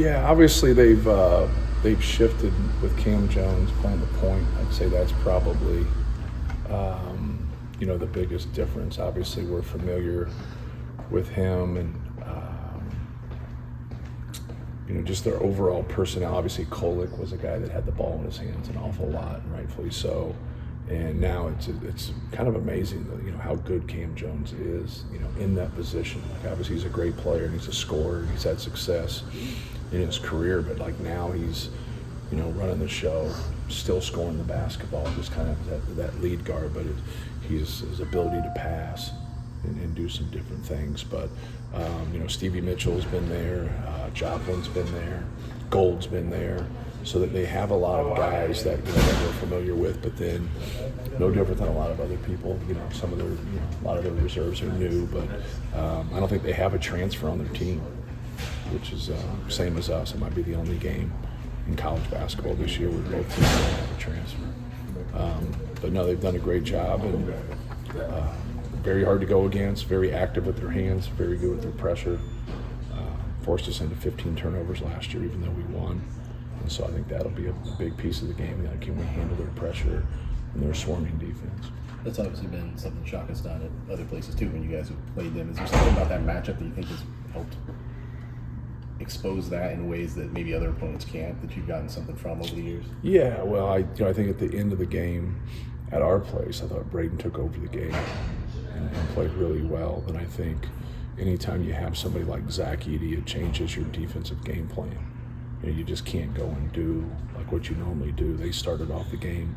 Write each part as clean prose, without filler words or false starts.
Yeah, obviously they've shifted with Cam Jones playing the point. I'd say that's probably the biggest difference. Obviously, we're familiar with him and just their overall personnel. Obviously, Kolek was a guy that had the ball in his hands an awful lot, and rightfully so. And now it's kind of amazing, how good Cam Jones is, in that position. Like, obviously, he's a great player and he's a scorer and he's had success in his career, but like now he's, running the show, still scoring the basketball, just kind of that lead guard, but his ability to pass and do some different things. But Stevie Mitchell's been there, Joplin's been there, Gold's been there, so that they have a lot of guys that that we're familiar with. But then, no different than a lot of other people. Some of their a lot of their reserves are new, but I don't think they have a transfer on their team, which is same as us. It might be the only game in college basketball this year where both teams don't have a transfer. But no, they've done a great job, and very hard to go against, very active with their hands, very good with their pressure. Forced us into 15 turnovers last year, even though we won. And so I think that'll be a big piece of the game. Can we handle their pressure and their swarming defense? That's obviously been something Shaka's done at other places too when you guys have played them. Is there something about that matchup that you think has helped expose that in ways that maybe other opponents can't, that you've gotten something from over the years? Yeah, well, I think at the end of the game at our place, I thought Braden took over the game and played really well. And I think anytime you have somebody like Zach Edey, it changes your defensive game plan. You just can't go and do like what you normally do. They started off the game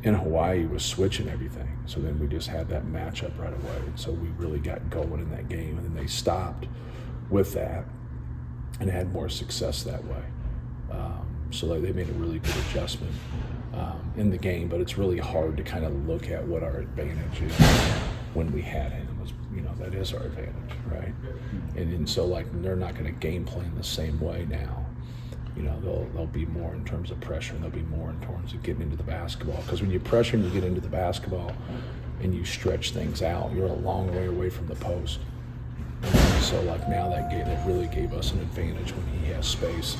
in Hawaii was switching everything. So then we just had that matchup right away. And so we really got going in that game. And then they stopped with that and had more success that way. So they made a really good adjustment in the game. But it's really hard to kind of look at what our advantage is when we had him. That is our advantage, right? And so like they're not going to game plan the same way now. They'll be more in terms of pressure, and they'll be more in terms of getting into the basketball. Because when you pressure and you get into the basketball and you stretch things out, you're a long way away from the post. And so like now that really gave us an advantage when he has space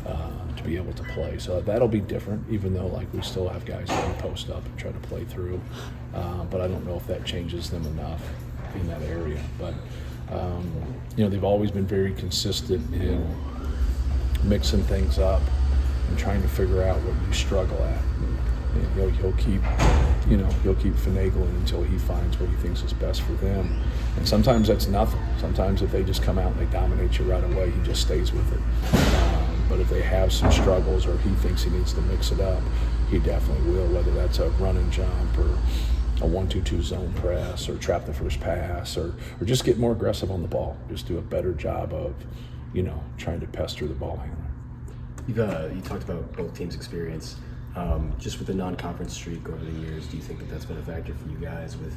to be able to play. So that'll be different, even though like we still have guys that can post up and try to play through. But I don't know if that changes them enough in that area. But they've always been very consistent in mixing things up and trying to figure out what you struggle at. And he'll keep finagling until he finds what he thinks is best for them. And sometimes that's nothing. Sometimes if they just come out and they dominate you right away, he just stays with it. But if they have some struggles or he thinks he needs to mix it up, he definitely will, whether that's a run and jump or a 1-2-2 zone press or trap the first pass or just get more aggressive on the ball. Just do a better job of trying to pester the ball handler. You talked about both teams' experience. Just with the non-conference streak over the years, do you think that that's been a factor for you guys with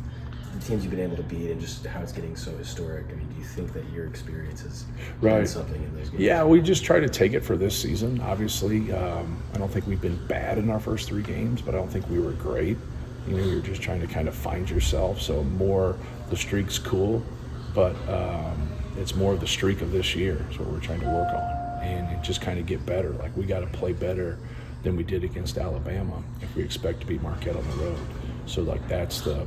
the teams you've been able to beat and just how it's getting so historic? I mean, do you think that your experience has done something in those games? Yeah, we just try to take it for this season. Obviously, I don't think we've been bad in our first 3 games, but I don't think we were great. You're just trying to kind of find yourself. So more the streak's cool, but it's more of the streak of this year is what we're trying to work on and just kind of get better. Like we got to play better than we did against Alabama if we expect to beat Marquette on the road. So like that's the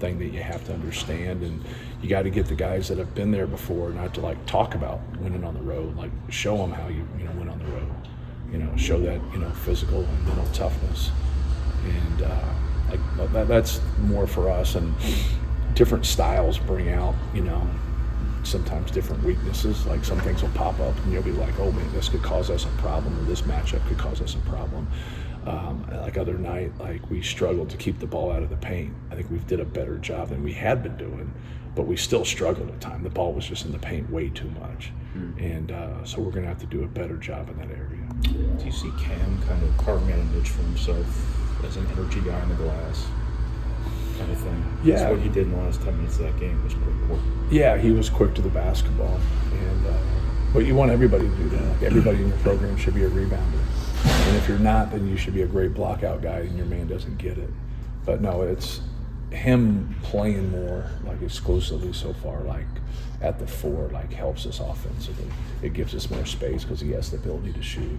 thing that you have to understand, and you got to get the guys that have been there before not to like talk about winning on the road, like show them how you win on the road. Show that physical and mental toughness, and that's more for us. And different styles bring out sometimes different weaknesses. Like some things will pop up and you'll be like, oh man, this could cause us a problem, or this matchup could cause us a problem. Like other night, like we struggled to keep the ball out of the paint. I think we did a better job than we had been doing, but we still struggled at times. The ball was just in the paint way too much. And so we're gonna have to do a better job in that area. Do you see Cam kind of carving out a niche for himself as an energy guy in the glass kind of thing? Yeah. That's what he did in the last 10 minutes of that game was pretty cool. Yeah, he was quick to the basketball, and but you want everybody to do that. Like everybody in your program should be a rebounder, and if you're not, then you should be a great blockout guy, and your man doesn't get it. But no, him playing more like exclusively so far, like at the 4, like helps us offensively. It gives us more space because he has the ability to shoot.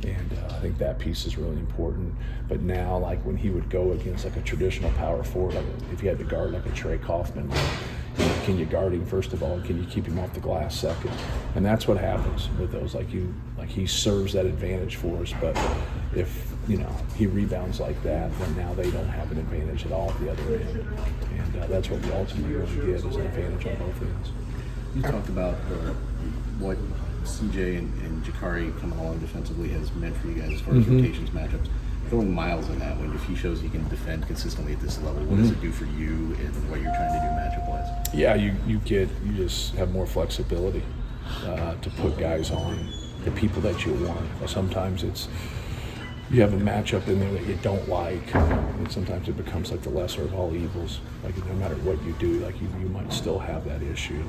And I think that piece is really important. But now, like when he would go against like a traditional power forward, like if you had to guard like a Trey Kaufman, can you guard him first of all, and can you keep him off the glass second? And that's what happens with those. Like he serves that advantage for us. But if he rebounds like that, then now they don't have an advantage at all at the other end. And that's what we ultimately want to get, is an advantage on both ends. You talked about what CJ and Jakari coming along defensively has meant for you guys as far as rotations, matchups. Throwing Miles in that one, if he shows he can defend consistently at this level, what does it do for you and what you're trying to do matchup-wise? Yeah, you just have more flexibility to put guys on the people that you want. Sometimes it's you have a matchup in there that you don't like, and sometimes it becomes like the lesser of all evils. Like no matter what you do, like you might still have that issue.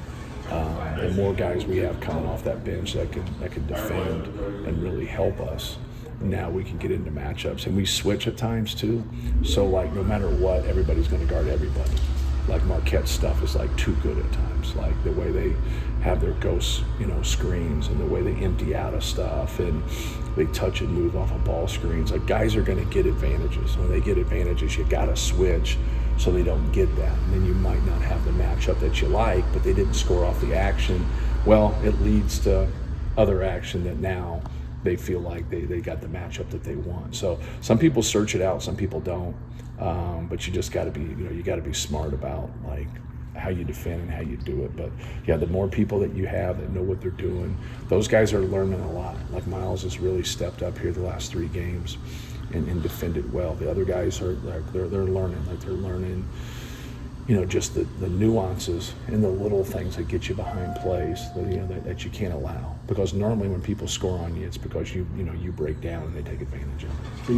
The more guys we have coming off that bench that can defend and really help us, now we can get into matchups, and we switch at times too. So like no matter what, everybody's going to guard everybody. Like Marquette's stuff is like too good at times. Like the way they have their ghost, screens, and the way they empty out of stuff, and they touch and move off of ball screens. Like guys are going to get advantages. When they get advantages, you got to switch so they don't get that. And then you might not have the matchup that you like, but they didn't score off the action. Well, it leads to other action that now they feel like they got the matchup that they want. So some people search it out, some people don't. But you just got to be, you got to be smart about like how you defend and how you do it. But yeah, the more people that you have that know what they're doing, those guys are learning a lot. Like Miles has really stepped up here the last 3 games and defended well. The other guys are like they're learning. Like they're learning, just the nuances and the little things that get you behind plays that you can't allow. Because normally when people score on you, it's because you break down and they take advantage of it.